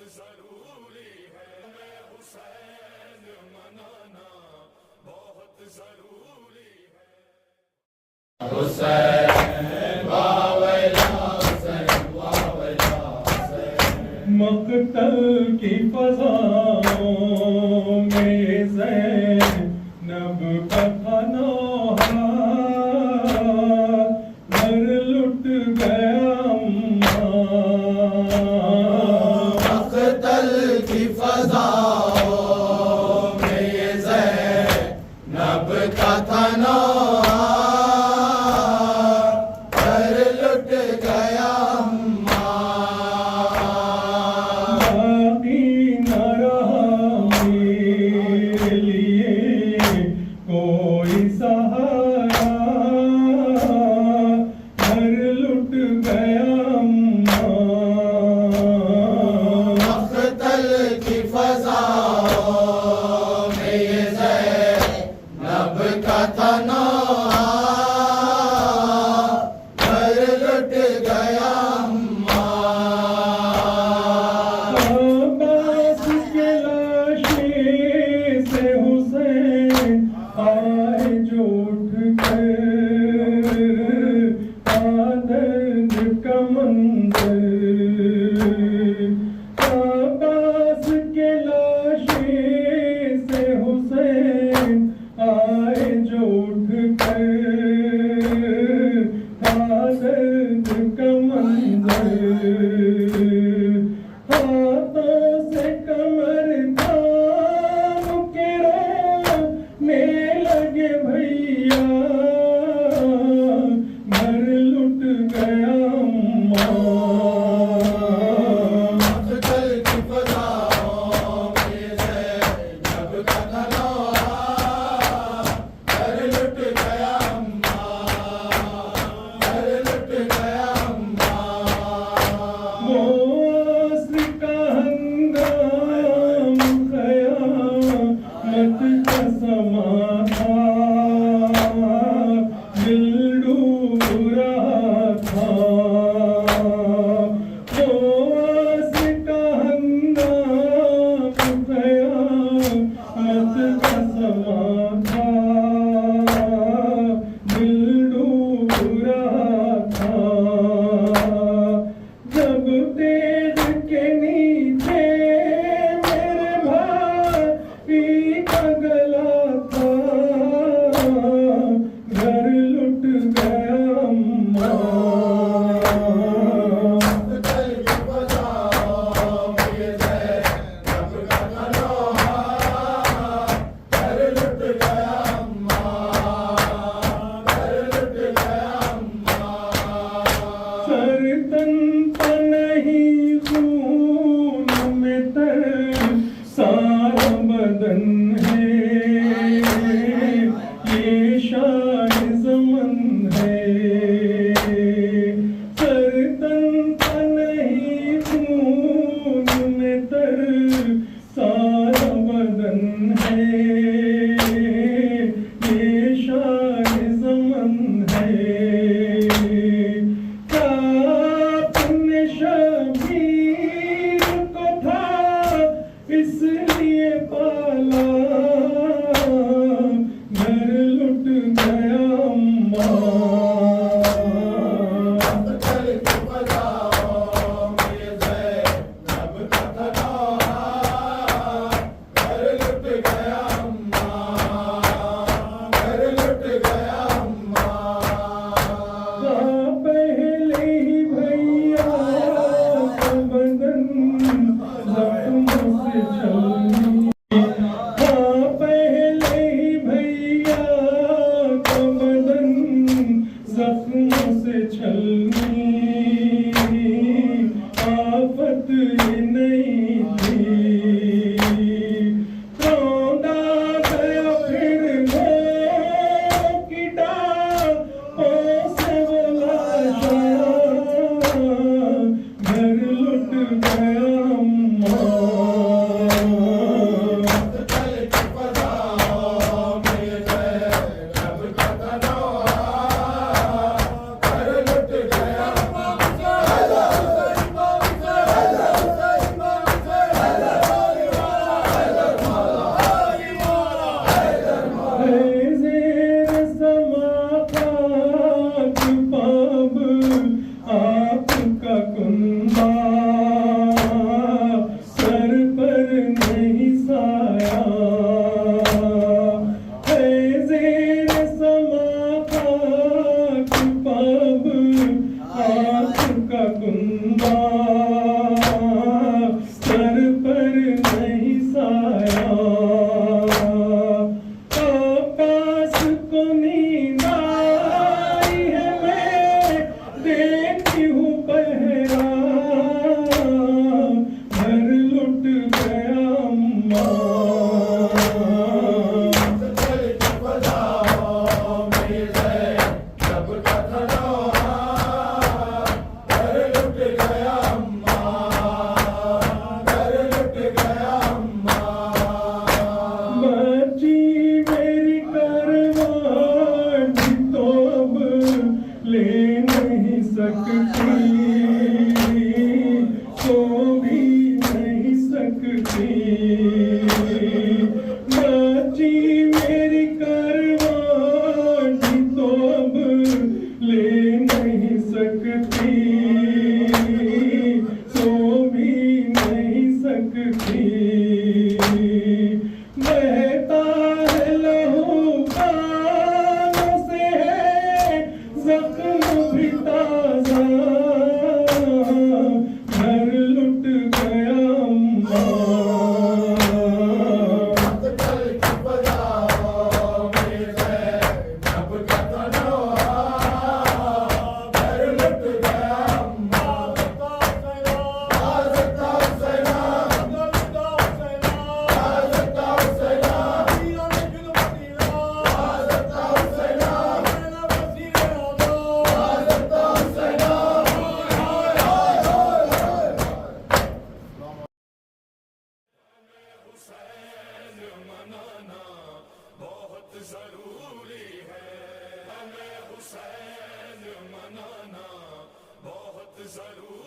जरूरी है, मैं हुसैन मनाना बहुत जरूरी है। हुसैन वावैला हुसैन वावैला हुसैन। मक़तल की फ़ज़ाओं में ज़ैनब का था नौहा, घर लुट गया अम्मा। मक़तल की फ़ज़ाओं में ज़ैनब का था नौहा, घर लुट गया अम्मा। बाक़ी न रहा मेरे लिए कोई सहारा, घर लुट गया अम्मा। मक़तल की फ़ज़ाओं में ये ज़ैनब का था नौहा, घर लुट गया अम्मा। अब्बास के लाशे से हुसैन आए जो उठकर, आदर्द का मंज़र। अब्बास के लाशे से हुसैन आए जो उठकर, आदर्द का मंज़र। हाथों से कमर थाम के रोने लगे भैया, घर लुट गया अम्मा। मक़तल की फ़ज़ाओं में ज़ैनब का था नौहा, घर लुट गया अम्मा, घर लुट गया अम्मा। वो अस्र का हंगाम क़यामत का समा था, दिल डूब रहा था। वो अस्र का हंगाम क़यामत का समा था, दिल डूब रहा था। जब तेज के नीचे मेरे भाई का गला था, घर लुट गया अम्मा। मक़तल की फ़ज़ाओं में ज़ैनब का था नौहा, घर लुट गया अम्मा, घर लुट गया अम्मा। सर तन पर नहीं खून में तर, सारा बदन है ये शान ज़मन है। सर तन पर नहीं खून में तर, सारा बदन है ये शान ज़मन है। अपने शबीर को था इसलिए पाला, घर लुट गया अम्मा। मक़तल की फ़ज़ाओं में ज़ैनब का था नौहा, घर लुट गया अम्मा, घर लुट गया अम्मा। पहले ही भैया का बदन जख्मों से छलनी, पहले ही भैया का बदन जख्मों से छलनी। आफत ये नहीं थी, रौंदा गया फिर वो की डाहों से वो लाशा, घर लुट गया अम्मा। मक़तल की फ़ज़ाओं में ज़ैनब का था नौहा, घर लुट गया अम्मा। सकती, सो भी नहीं सकती। नाची मेरी करवानी तो अब ले नहीं सकती, सो भी नहीं सकती। बहता है लहू कानों से है जख्म भी ताजा, घर लुट गया अम्मा। जरूरी है, हमें हुसैन मनाना बहुत जरूरी